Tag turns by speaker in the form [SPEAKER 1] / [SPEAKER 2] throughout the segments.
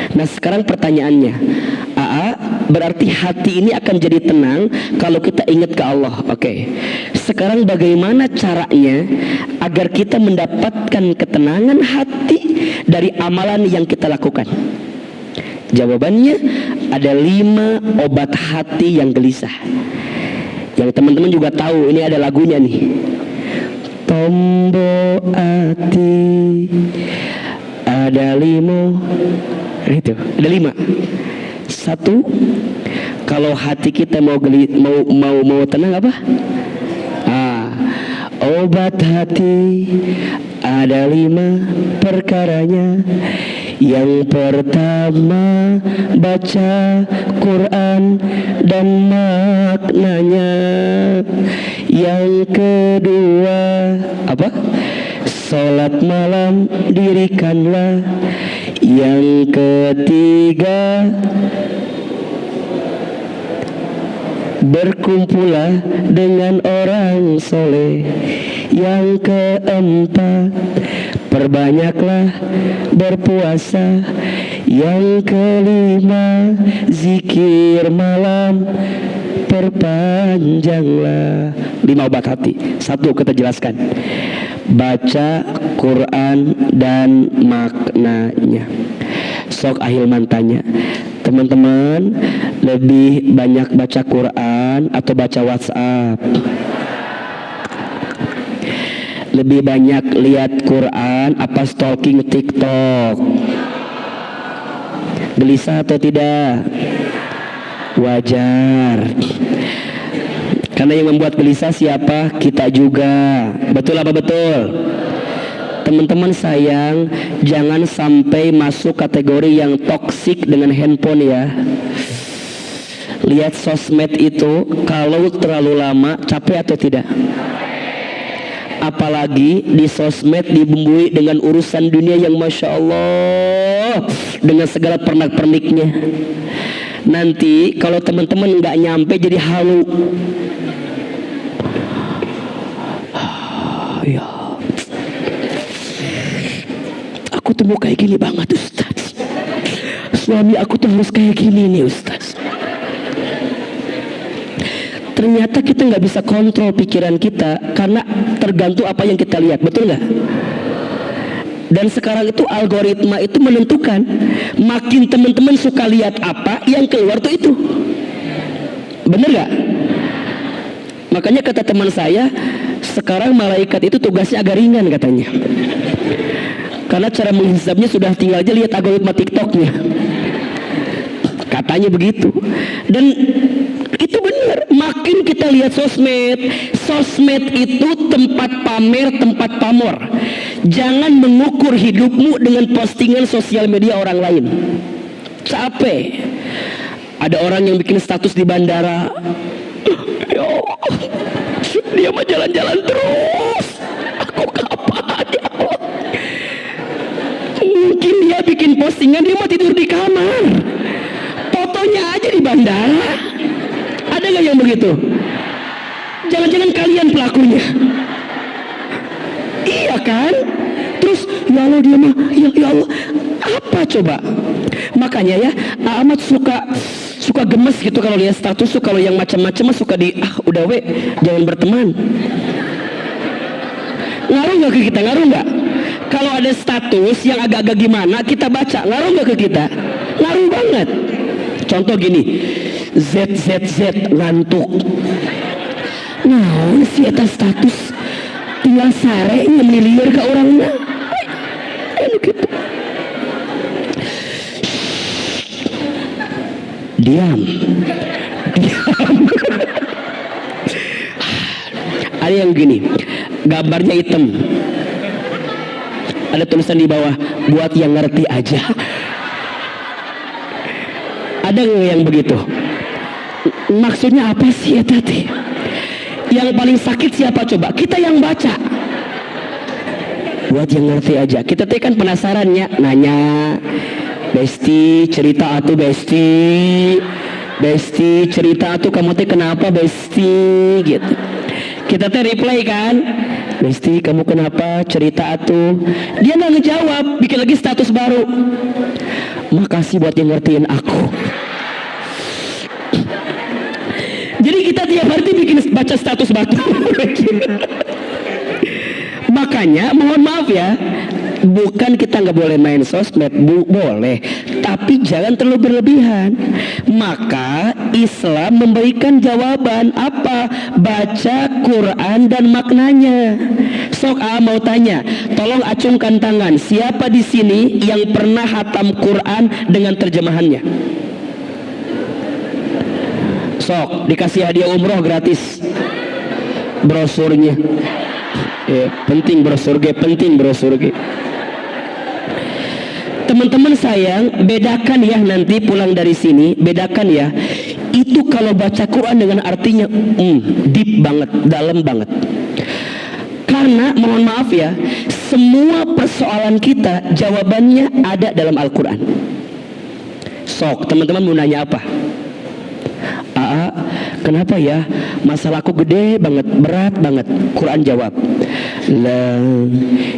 [SPEAKER 1] Nah sekarang pertanyaannya, berarti hati ini akan jadi tenang kalau kita ingat ke Allah. Oke. Sekarang bagaimana caranya agar kita mendapatkan ketenangan hati dari amalan yang kita lakukan? Jawabannya ada 5 obat hati yang gelisah. Yang teman-teman juga tahu, ini ada lagunya nih. Tombo hati ada 5. Itu ada 5. 1, kalau hati kita mau tenang apa? Obat hati ada 5 perkaranya. Yang pertama, baca Quran dan maknanya. Yang kedua, apa? Salat malam dirikanlah. Yang ketiga, berkumpullah dengan orang soleh. Yang keempat, perbanyaklah berpuasa. Yang kelima, zikir malam perpanjanglah. 5 obat hati. 1 kita jelaskan, baca Quran dan maknanya. Sok Ahilman tanya, teman-teman lebih banyak baca Quran atau baca WhatsApp? Lebih banyak lihat Quran apa stalking TikTok? Gelisah atau tidak? Wajar. Karena yang membuat gelisah siapa? Kita juga. Betul apa betul? Teman-teman sayang, jangan sampai masuk kategori yang toksik dengan handphone ya. Lihat sosmed itu kalau terlalu lama capek atau tidak? Apalagi di sosmed dibumbui dengan urusan dunia yang Masya Allah, dengan segala pernak-perniknya. Nanti kalau teman-teman nggak nyampe jadi halu. Ya, aku tuh mau kayak gini banget Ustaz. Suami aku tuh harus kayak gini nih Ustaz. Ternyata kita nggak bisa kontrol pikiran kita karena tergantung apa yang kita lihat, betul nggak? Dan sekarang itu algoritma itu menentukan, makin teman-teman suka lihat apa, yang keluar tuh itu. Bener nggak? Makanya kata teman saya, sekarang malaikat itu tugasnya agak ringan katanya. Karena cara menghisabnya sudah tinggal aja lihat algoritma TikToknya. Katanya begitu. Dan itu benar, makin kita lihat sosmed itu tempat pamer, tempat pamor. Jangan mengukur hidupmu dengan postingan sosial media orang lain. Capek. Ada orang yang bikin status di bandara, ya Allah, dia mah jalan-jalan terus, aku kapan ya Allah. Mungkin dia bikin postingan dia mah tidur di kamar, fotonya aja di bandara. Ada nggak yang begitu? Jangan-jangan kalian pelakunya? Iya kan? Terus ya Allah dia mah ya Allah, apa coba? Makanya ya amat suka gemes gitu kalau lihat status tuh, kalau yang macam-macam suka udah jangan berteman. Ngaruh nggak ke kita? Ngaruh nggak? Kalau ada status yang agak-agak gimana kita baca, ngaruh nggak ke kita? Ngaruh banget. Contoh gini, ZZZ ngantuk. Nah, si atas status tinggal sare ngelilir ke orangnya. Gitu. Diam. Ada yang gini, gambarnya hitam, ada tulisan di bawah, buat yang ngerti aja. Ada nggak yang begitu? Maksudnya apa sih ya tadi? Yang paling sakit siapa coba? Kita yang baca. Buat yang ngerti aja. Kita teh kan penasarannya, nanya, Besti cerita atuh Besti cerita atuh kamu teh kenapa Besti gitu. Kita teh reply kan, Besti kamu kenapa, cerita atuh. Dia nggak ngejawab, bikin lagi status baru. Makasih buat yang ngertiin aku. Jadi kita tiap hari bikin baca status batu. Makanya mohon maaf ya, bukan kita nggak boleh main sosmed, boleh, tapi jangan terlalu berlebihan. Maka Islam memberikan jawaban apa? Baca Quran dan maknanya. Sok mau tanya, tolong acungkan tangan. Siapa di sini yang pernah hatam Quran dengan terjemahannya? Sok dikasih hadiah umroh gratis, brosurnya. Ya, penting brosur. Teman-teman sayang, bedakan ya nanti pulang dari sini, bedakan ya. Itu kalau baca Quran dengan artinya deep banget, dalam banget. Karena mohon maaf ya, semua persoalan kita jawabannya ada dalam Al-Quran. Sok, teman-teman mau nanya apa? Kenapa ya masalahku gede banget, berat banget? Quran jawab, la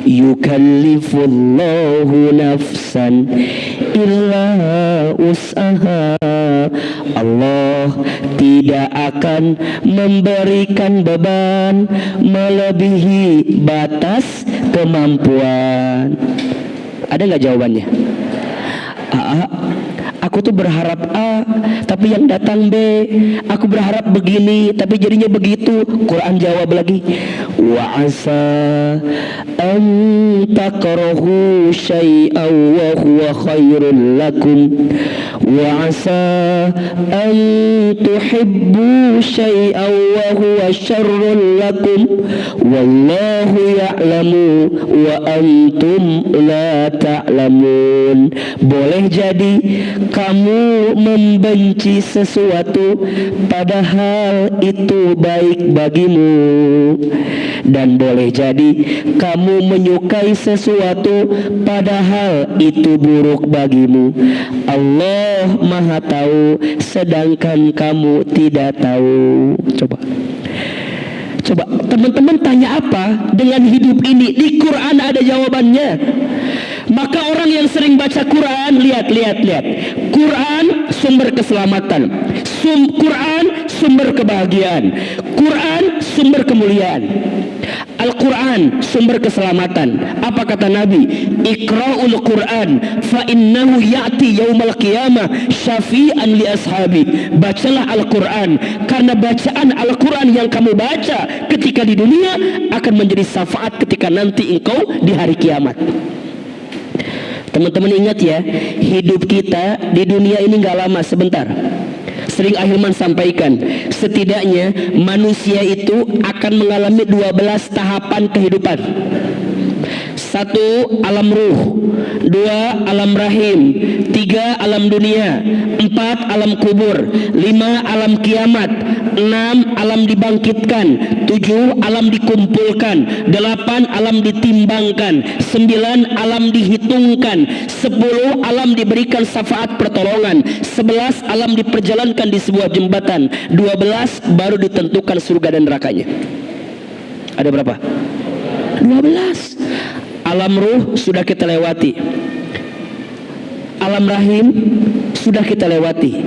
[SPEAKER 1] yukallifullahu nafsan illa usaha. Allah tidak akan memberikan beban melebihi batas kemampuan. Ada nggak jawabannya? Aku tuh berharap A, tapi yang datang B. Aku berharap begini, tapi jadinya begitu. Quran jawab lagi, wa asa an takrahu syai'an wa huwa khairul lakum, wa asa an tuhibbu syai'an wa huwa syarrul lakum, wallahu ya'lamu wa antum la ta'lamun. Boleh jadi kamu membenci sesuatu padahal itu baik bagimu, dan boleh jadi kamu menyukai sesuatu padahal itu buruk bagimu. Allah Maha tahu sedangkan kamu tidak tahu. Coba teman-teman tanya apa dengan hidup ini? Di Quran ada jawabannya. Maka orang yang sering baca Quran, lihat. Quran sumber keselamatan, Quran sumber kebahagiaan, Quran sumber kemuliaan. Al-Quran sumber keselamatan. Apa kata Nabi? Iqra'ul Quran fa innahu ya'ti yaumal qiyamah syafi'an li ashabi. Bacalah Al-Quran, karena bacaan Al-Quran yang kamu baca ketika di dunia akan menjadi syafaat ketika nanti engkau di hari kiamat. Teman-teman ingat ya, hidup kita di dunia ini gak lama, sebentar. Sering Ahilman sampaikan, setidaknya manusia itu akan mengalami 12 tahapan kehidupan. 1. Alam ruh, 2. Alam rahim, 3. Alam dunia, 4. Alam kubur, 5. Alam kiamat, 6. Alam dibangkitkan, 7. Alam dikumpulkan, 8. Alam ditimbangkan, 9. Alam dihitungkan, 10. Alam diberikan syafaat pertolongan, 11. Alam diperjalankan di sebuah jembatan, 12. Baru ditentukan surga dan nerakanya. Ada berapa? 12. Alam ruh sudah kita lewati, alam rahim sudah kita lewati,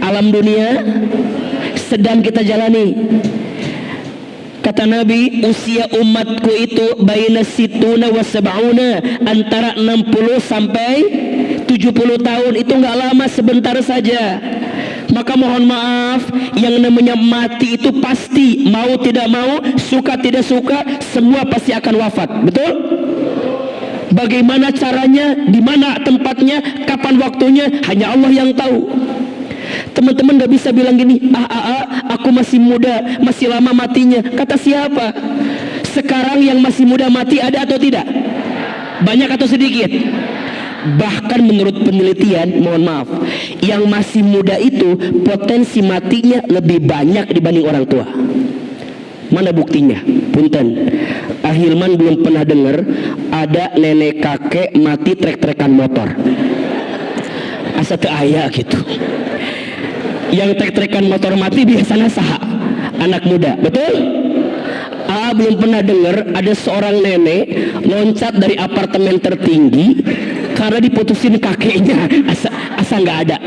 [SPEAKER 1] alam dunia sedang kita jalani. Kata Nabi, usia umatku itu baina situna wa sab'una, antara 60 sampai 70 tahun. Itu gak lama, sebentar saja. Maka mohon maaf, yang namanya mati itu pasti, mau tidak mau, suka tidak suka, semua pasti akan wafat. Betul? Bagaimana caranya, di mana tempatnya, kapan waktunya, hanya Allah yang tahu. Teman-teman gak bisa bilang gini, aku masih muda, masih lama matinya. Kata siapa? Sekarang yang masih muda mati ada atau tidak? Banyak atau sedikit? Bahkan menurut penelitian, mohon maaf, yang masih muda itu potensi matinya lebih banyak dibanding orang tua. Mana buktinya? Punten, Ahilman belum pernah dengar ada nenek kakek mati trek-trekan motor. Asa teu aya gitu. Yang trek-trekan motor mati biasanya saha? Anak muda, betul? Belum pernah dengar ada seorang nenek loncat dari apartemen tertinggi karena diputusin kakeknya. Asa nggak ada.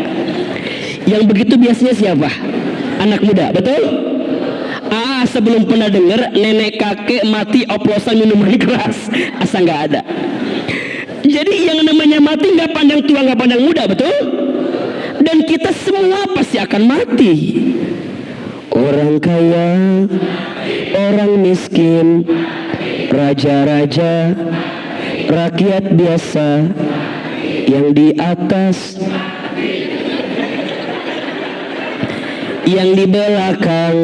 [SPEAKER 1] Yang begitu biasanya siapa? Anak muda, betul? Sebelum pernah dengar nenek kakek mati oplosan minuman keras. Asa nggak ada. Jadi yang namanya mati nggak pandang tua, nggak pandang muda, betul? Dan kita semua pasti akan mati. Orang kaya, orang miskin, raja-raja, rakyat biasa, yang di atas, yang di belakang,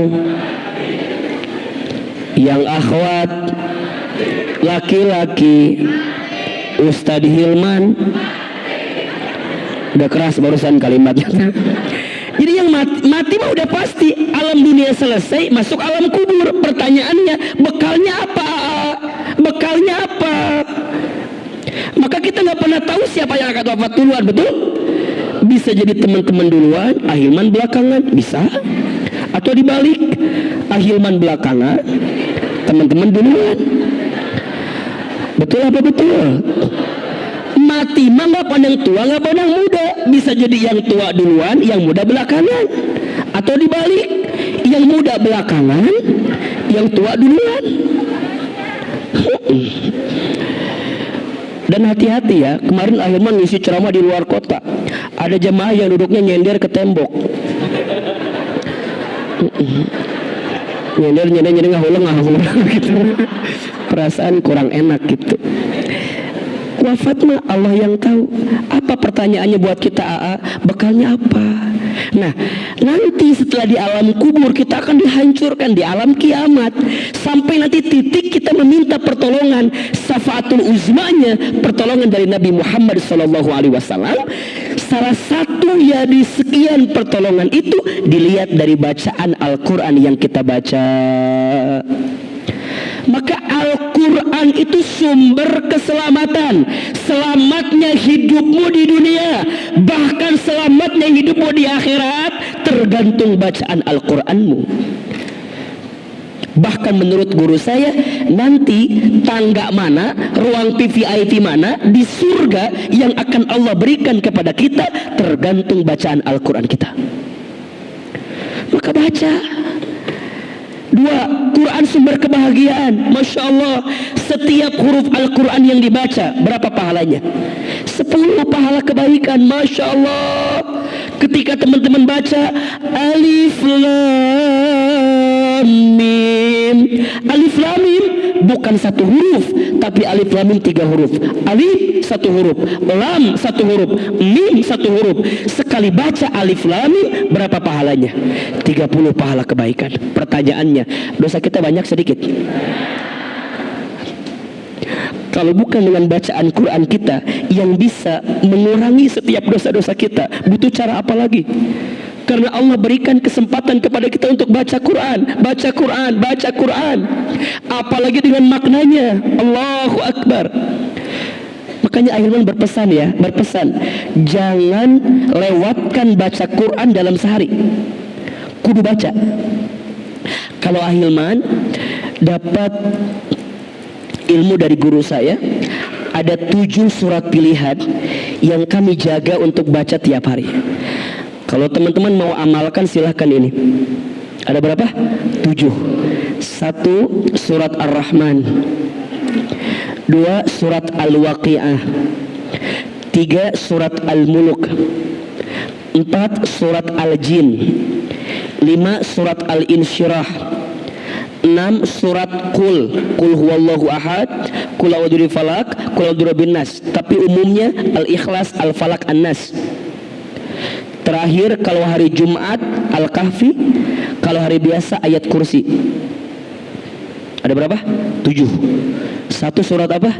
[SPEAKER 1] yang akhwat, laki-laki, Ustadz Hilman. Udah keras barusan kalimatnya. Jadi yang mati mah udah pasti. Alam dunia selesai, masuk alam kubur. Pertanyaannya, bekalnya apa? Bekalnya apa? Maka kita nggak pernah tahu siapa yang akan wafat duluan, betul? Bisa jadi teman-teman duluan, Ahilman belakangan, bisa. Atau dibalik, Ahilman belakangan, teman-teman duluan. Betul apa betul? Mati mah nggak pandang tua, nggak pandang muda. Bisa jadi yang tua duluan, yang muda belakangan. Atau dibalik, yang muda belakangan, yang tua duluan. Dan hati-hati ya, kemarin Ahilman ngisi ceramah di luar kota. Ada jemaah yang duduknya nyender ke tembok. Nyender ngahulang gitu. Perasaan kurang enak gitu. Wafat mah Allah yang tahu. Apa pertanyaannya buat kita bekalnya apa? Nah, nanti setelah di alam kubur kita akan dihancurkan di alam kiamat. Sampai nanti titik kita meminta pertolongan, syafaatul uzmanya, pertolongan dari Nabi Muhammad SAW. Salah satu ya di sekian pertolongan itu dilihat dari bacaan Al-Quran yang kita baca. Maka Al-Quran itu sumber keselamatan. Selamatnya hidupmu di dunia, bahkan selamatnya hidupmu di akhirat, tergantung bacaan Al-Quranmu. Bahkan menurut guru saya, nanti tangga mana, ruang VIP mana di surga yang akan Allah berikan kepada kita, tergantung bacaan Al-Quran kita. Maka baca. 2. Quran sumber kebahagiaan. Masya Allah, setiap huruf Al-Quran yang dibaca, berapa pahalanya? 10 pahala kebaikan. Masya Allah. Ketika teman-teman baca Alif Lam Mim. Alif Lam Mim bukan 1 huruf, tapi Alif Lam Mim 3 huruf. Alif 1 huruf, Lam 1 huruf, Mim 1 huruf. Sekali baca Alif Lam Mim, berapa pahalanya? 30 pahala kebaikan. Pertanyaannya, dosa kita banyak sedikit? Kalau bukan dengan bacaan Quran kita yang bisa mengurangi setiap dosa-dosa kita, butuh cara apa lagi? Karena Allah berikan kesempatan kepada kita untuk baca Quran, baca Quran, baca Quran. Apalagi dengan maknanya. Allahu Akbar. Makanya Ahilman berpesan ya, jangan lewatkan baca Quran dalam sehari. Kudu baca. Kalau Ahilman dapat ilmu dari guru saya, ada 7 surat pilihan yang kami jaga untuk baca tiap hari. Kalau teman-teman mau amalkan silahkan ini. Ada berapa? 7. 1 surat Ar-Rahman, 2 surat Al-Waqi'ah, 3 surat Al-Muluk, 4 surat Al-Jin, 5 surat Al-Insyirah, 6 surat Qul huwallahu ahad, Qul a'udzu birafalaq, Qul a'udzu birabbin nas. Tapi umumnya Al-Ikhlas, Al-Falaq, An-Nas. Terakhir kalau hari Jumat Al-Kahfi, kalau hari biasa ayat kursi. Ada berapa? 7. 1 surat apa?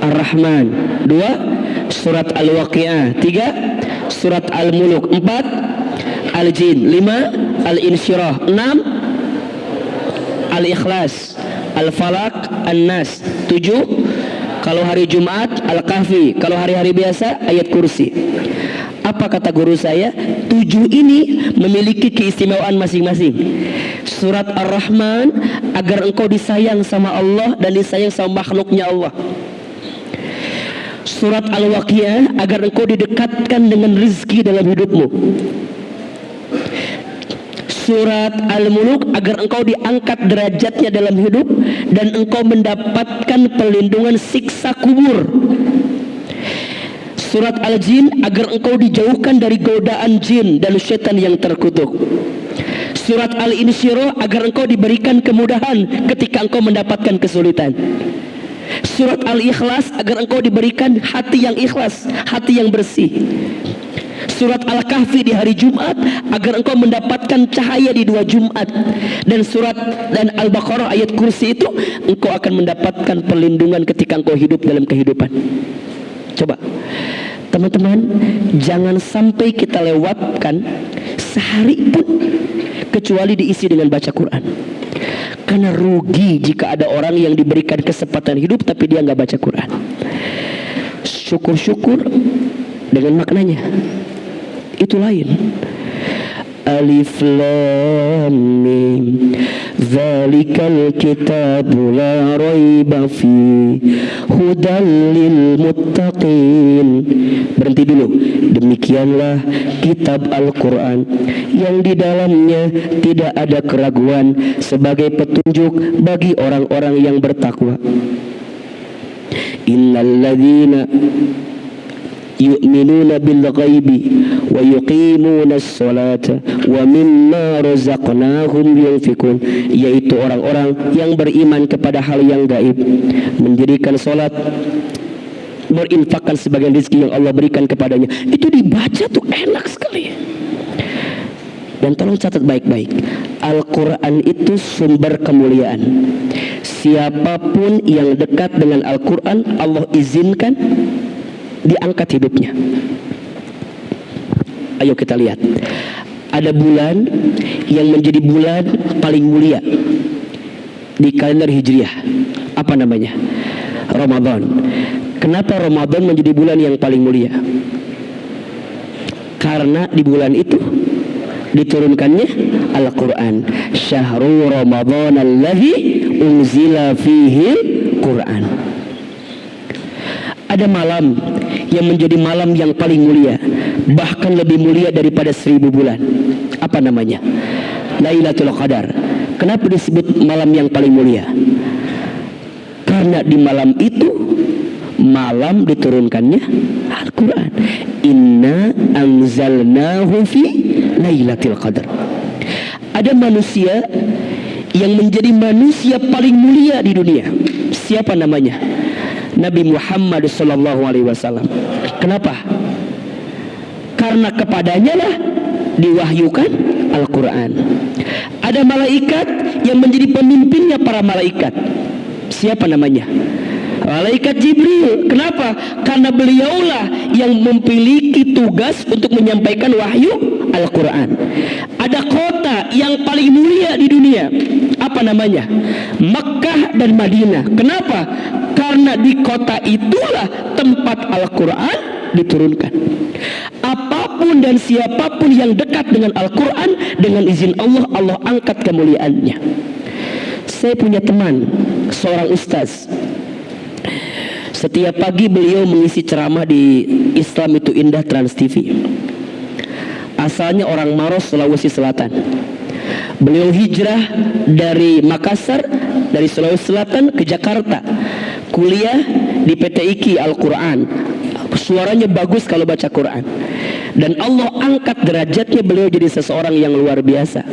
[SPEAKER 1] Ar-Rahman, 2 surat Al-Waqi'ah, 3 surat Al-Muluk, 4 Al-Jin, 5 Al-Insyirah, 6 Al-Ikhlas, Al-Falaq, An-Nas. 7 kalau hari Jumat Al-Kahfi, kalau hari-hari biasa ayat kursi. Apa kata guru saya? 7 ini memiliki keistimewaan masing-masing. Surat Ar-Rahman agar engkau disayang sama Allah dan disayang sama makhluknya Allah. Surat Al-Waqiah agar engkau didekatkan dengan rizki dalam hidupmu. Surat Al-Muluk agar engkau diangkat derajatnya dalam hidup dan engkau mendapatkan perlindungan siksa kubur. Surat Al-Jin agar engkau dijauhkan dari godaan jin dan syaitan yang terkutuk. Surat Al-Insyirah agar engkau diberikan kemudahan ketika engkau mendapatkan kesulitan. Surat Al-Ikhlas agar engkau diberikan hati yang ikhlas, hati yang bersih. Surat Al-Kahfi di hari Jumat agar engkau mendapatkan cahaya di 2 Jumat. Dan surat dan Al-Baqarah ayat kursi itu engkau akan mendapatkan perlindungan ketika engkau hidup dalam kehidupan. Coba teman-teman, jangan sampai kita lewatkan sehari pun kecuali diisi dengan baca Quran. Karena rugi jika ada orang yang diberikan kesempatan hidup tapi dia nggak baca Quran. Syukur-syukur dengan maknanya, itu lain. Alif Lam Mim Zalikal kitabu la raiba fi hudal lil muttaqin. Berhenti dulu. Demikianlah kitab Al-Quran yang di dalamnya tidak ada keraguan sebagai petunjuk bagi orang-orang yang bertakwa. Innal ladzina yu'minuna bil ghaibi wa yuqimuna as-salata wa mimma razaqnahum yunfikun, yaitu orang-orang yang beriman kepada hal yang gaib, mendirikan salat, berinfakkan sebagian rezeki yang Allah berikan kepadanya. Itu dibaca tuh enak sekali. Dan tolong catat baik-baik, Al-Quran itu sumber kemuliaan. Siapapun yang dekat dengan Al-Quran, Allah izinkan diangkat hidupnya. Ayo kita lihat, ada bulan yang menjadi bulan paling mulia di kalender Hijriah. Apa namanya? Ramadan. Kenapa Ramadan menjadi bulan yang paling mulia? Karena di bulan itu diturunkannya Al-Quran. Syahrul Ramadan alladzi unzila fihi Quran. Ada malam yang menjadi malam yang paling mulia, bahkan lebih mulia daripada 1000 bulan. Apa namanya? Lailatul Qadar. Kenapa disebut malam yang paling mulia? Karena di malam itu malam diturunkannya Al-Quran. Inna anzalnahu fi Lailatul Qadar. Ada manusia yang menjadi manusia paling mulia di dunia. Siapa namanya? Nabi Muhammad SAW. Kenapa? Karena kepadanya lah diwahyukan Al-Quran. Ada malaikat yang menjadi pemimpinnya para malaikat. Siapa namanya? Malaikat Jibril. Kenapa? Karena beliaulah yang memiliki tugas untuk menyampaikan wahyu Al-Quran. Ada kota yang paling mulia di dunia. Apa namanya? Makkah dan Madinah. Kenapa? Karena di kota itulah tempat Al-Quran diturunkan. Apapun dan siapapun yang dekat dengan Al-Quran, dengan izin Allah, Allah angkat kemuliaannya. Saya punya teman, seorang ustaz. Setiap pagi beliau mengisi ceramah di Islam Itu Indah Trans TV. Asalnya orang Maros, Sulawesi Selatan. Beliau hijrah dari Makassar, dari Sulawesi Selatan ke Jakarta, kuliah di PT IKI Al-Quran. Suaranya bagus kalau baca Quran. Dan Allah angkat derajatnya, beliau jadi seseorang yang luar biasa.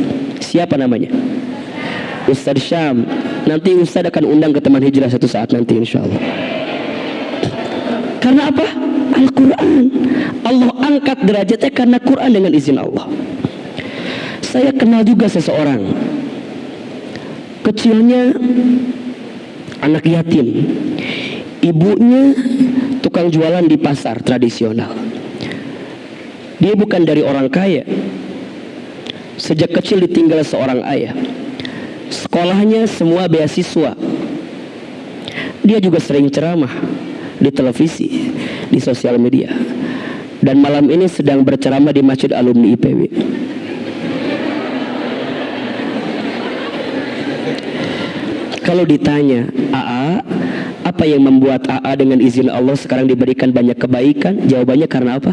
[SPEAKER 1] Siapa namanya? Ustaz Syam. Nanti Ustaz akan undang ke teman hijrah satu saat nanti insya Allah. Karena apa? Al-Quran. Allah angkat derajatnya karena Quran dengan izin Allah. Saya kenal juga seseorang, kecilnya anak yatim, ibunya tukang jualan di pasar tradisional. Dia bukan dari orang kaya. Sejak kecil ditinggal seorang ayah. Sekolahnya semua beasiswa. Dia juga sering ceramah di televisi, di sosial media. Dan malam ini sedang berceramah di Masjid Alumni IPB. Kalau ditanya, "Aa, Apa yang membuat AA dengan izin Allah sekarang diberikan banyak kebaikan? Jawabannya karena apa?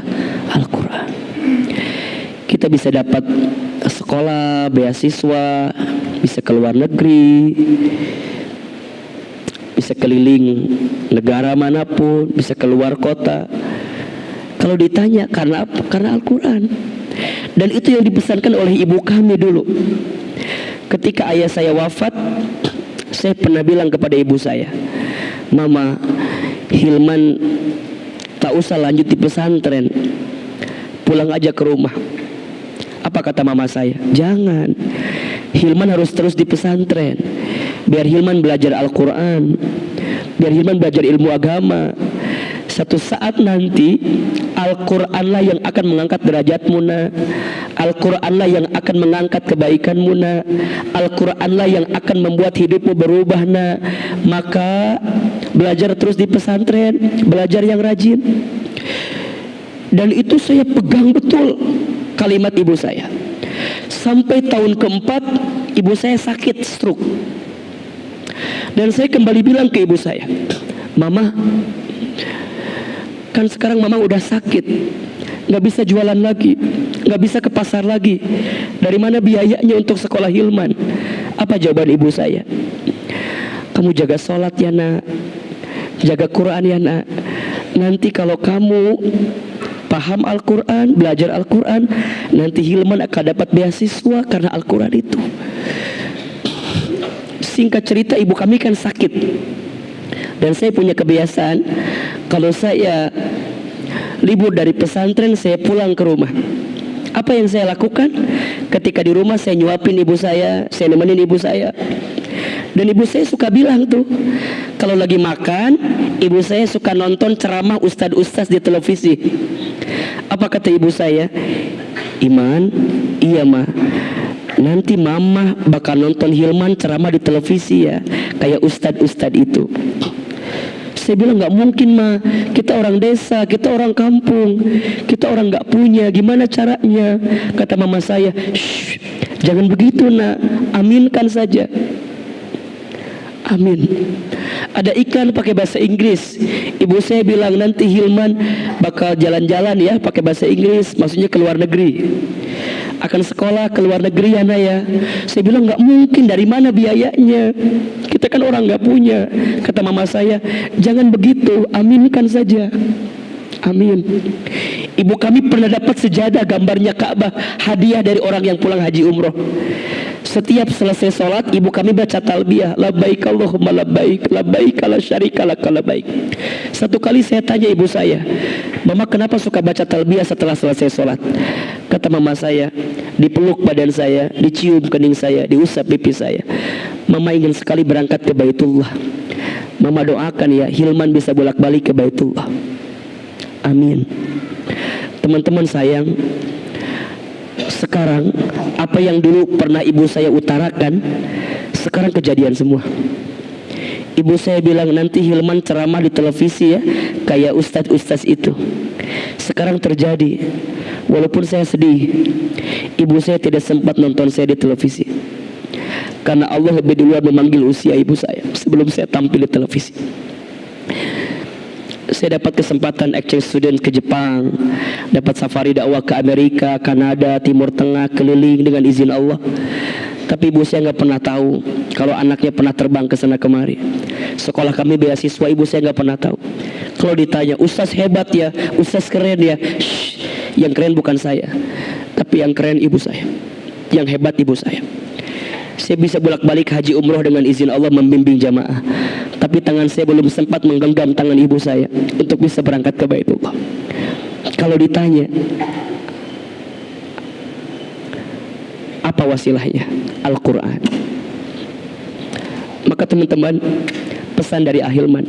[SPEAKER 1] Al-Quran. Kita bisa dapat sekolah, beasiswa, bisa ke luar negeri, bisa keliling negara manapun, bisa keluar kota. Kalau ditanya karena apa? Karena Al-Quran. Dan itu yang dipesankan oleh ibu kami dulu. Ketika ayah saya wafat, saya pernah bilang kepada ibu saya, Mama, Hilman tak usah lanjut di pesantren, pulang aja ke rumah. Apa kata mama saya? Jangan, Hilman harus terus di pesantren, biar Hilman belajar Al-Quran, biar Hilman belajar ilmu agama. Satu saat nanti Al-Quranlah yang akan mengangkat derajatmu, nak. Al-Quranlah yang akan mengangkat kebaikanmu, nak. Al-Quranlah yang akan membuat hidupmu berubah, nak. Maka belajar terus di pesantren, belajar yang rajin. Dan itu saya pegang betul kalimat ibu saya. Sampai tahun keempat ibu saya sakit stroke. Dan saya kembali bilang ke ibu saya, Mama, kan sekarang Mama udah sakit, gak bisa jualan lagi, gak bisa ke pasar lagi. Dari mana biayanya untuk sekolah Hilman? Apa jawaban ibu saya? Kamu jaga sholat ya, nak. Jaga Quran ya, nak. Nanti kalau kamu paham Al-Quran, belajar Al-Quran, nanti Hilman akan dapat beasiswa karena Al-Quran itu. Singkat cerita, ibu kami kan sakit. Dan saya punya kebiasaan, kalau saya libur dari pesantren, saya pulang ke rumah. Apa yang saya lakukan? Ketika di rumah saya nyuapin ibu saya nemenin ibu saya. Dan ibu saya suka bilang tuh, kalau lagi makan, ibu saya suka nonton ceramah ustadz-ustadz di televisi. Apa kata ibu saya? Iman, iya ma, nanti mama bakal nonton Hilman ceramah di televisi ya, kayak ustadz-ustadz itu. Saya bilang gak mungkin ma, kita orang desa, kita orang kampung, kita orang gak punya, gimana caranya? Kata mama saya, shh, jangan begitu nak, aminkan saja. Amin. Ada iklan pakai bahasa Inggris. Ibu saya bilang nanti Hilman bakal jalan-jalan ya pakai bahasa Inggris, maksudnya ke luar negeri. Akan sekolah ke luar negeri ya, nak ya. Saya bilang nggak mungkin, dari mana biayanya? Kita kan orang nggak punya. Kata mama saya, jangan begitu, aminkan saja. Amin. Ibu kami pernah dapat sejadah gambarnya Ka'bah, hadiah dari orang yang pulang haji umroh. Setiap selesai sholat, ibu kami baca talbiyah, labbaik Allahumma labbaik, labbaik la syarika lak labbaik. Satu kali saya tanya ibu saya, Mama kenapa suka baca talbiyah setelah selesai sholat? Kata mama saya, dipeluk badan saya, dicium kening saya, diusap pipi saya. Mama ingin sekali berangkat ke Baitullah. Mama doakan ya, Hilman bisa bolak-balik ke Baitullah. Amin. Teman-teman sayang, sekarang apa yang dulu pernah ibu saya utarakan, sekarang kejadian semua. Ibu saya bilang nanti Hilman ceramah di televisi ya, kayak ustadz-ustadz itu. Sekarang terjadi. Walaupun saya sedih, ibu saya tidak sempat nonton saya di televisi, karena Allah lebih duluan memanggil usia ibu saya sebelum saya tampil di televisi. Saya dapat kesempatan exchange student ke Jepang, dapat safari dakwah ke Amerika, Kanada, Timur Tengah, keliling dengan izin Allah. Tapi ibu saya nggak pernah tahu kalau anaknya pernah terbang ke sana kemari. Sekolah kami beasiswa, ibu saya nggak pernah tahu. Kalau ditanya, ustaz hebat ya, ustaz keren ya, shh, yang keren bukan saya, tapi yang keren ibu saya, yang hebat ibu saya. Saya bisa bolak-balik haji umroh dengan izin Allah, membimbing jamaah. Tapi tangan saya belum sempat menggenggam tangan ibu saya untuk bisa berangkat ke Baitullah. Kalau ditanya, apa wasilahnya? Al-Quran. Maka teman-teman, pesan dari Hilman,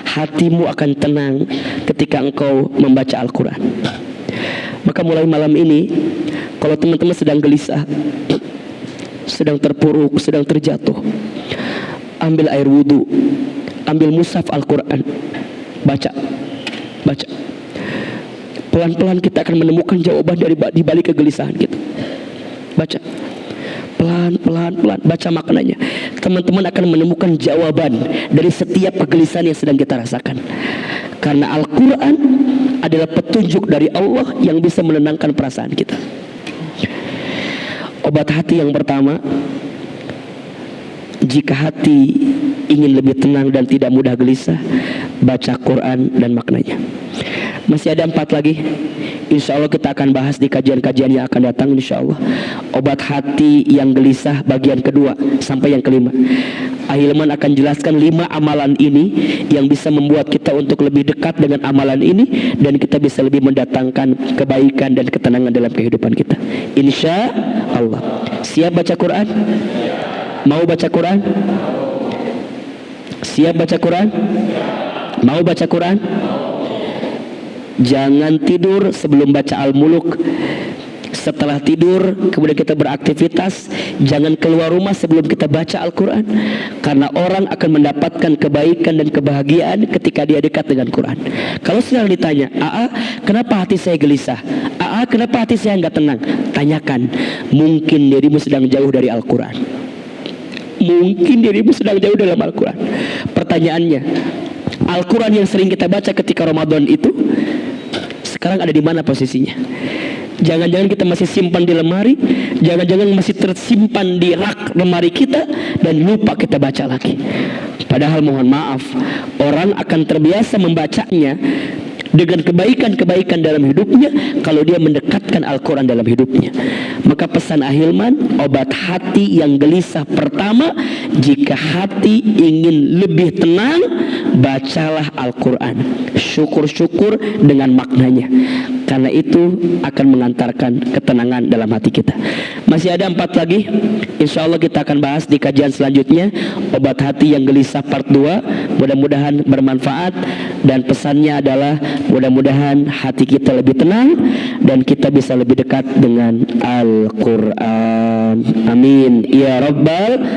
[SPEAKER 1] hatimu akan tenang ketika engkau membaca Al-Quran. Maka mulai malam ini, kalau teman-teman sedang gelisah, sedang terpuruk, sedang terjatuh, ambil air wudhu, ambil mushaf Al-Quran, baca. Pelan-pelan kita akan menemukan jawaban dari di balik kegelisahan kita. Baca pelan baca maknanya, teman-teman akan menemukan jawaban dari setiap kegelisahan yang sedang kita rasakan. Karena Al-Quran adalah petunjuk dari Allah yang bisa menenangkan perasaan kita. Obat hati yang pertama, jika hati ingin lebih tenang dan tidak mudah gelisah, baca Quran dan maknanya. Masih ada 4 lagi, insya Allah kita akan bahas di kajian-kajian yang akan datang, insya Allah. Obat hati yang gelisah bagian kedua sampai yang kelima. Ahilman akan jelaskan 5 amalan ini yang bisa membuat kita untuk lebih dekat dengan amalan ini, dan kita bisa lebih mendatangkan kebaikan dan ketenangan dalam kehidupan kita, insya Allah. Siap baca Quran? Mau baca Quran? Siap baca Quran? Mau baca Quran? Jangan tidur sebelum baca Al-Muluk. Setelah tidur kemudian kita beraktivitas, jangan keluar rumah sebelum kita baca Al-Quran. Karena orang akan mendapatkan kebaikan dan kebahagiaan ketika dia dekat dengan Quran. Kalau sekarang ditanya, kenapa hati saya gelisah? Kenapa hati saya nggak tenang? Tanyakan, mungkin dirimu sedang jauh dari Al-Quran. Mungkin dirimu sedang jauh dalam Al-Quran. Pertanyaannya, Al-Quran yang sering kita baca ketika Ramadan itu sekarang ada di mana posisinya? Jangan-jangan kita masih simpan di lemari, jangan-jangan masih tersimpan di rak lemari kita dan lupa kita baca lagi. Padahal mohon maaf, orang akan terbiasa membacanya dengan kebaikan-kebaikan dalam hidupnya kalau dia mendekatkan Al-Quran dalam hidupnya. Maka pesan Ahilman, obat hati yang gelisah pertama, jika hati ingin lebih tenang, bacalah Al-Quran. Syukur-syukur dengan maknanya, karena itu akan mengantarkan ketenangan dalam hati kita. Masih ada 4 lagi, insya Allah kita akan bahas di kajian selanjutnya. Obat hati yang gelisah part 2. Mudah-mudahan bermanfaat, dan pesannya adalah mudah-mudahan hati kita lebih tenang dan kita bisa lebih dekat dengan Al-Quran. Amin ya Rabbal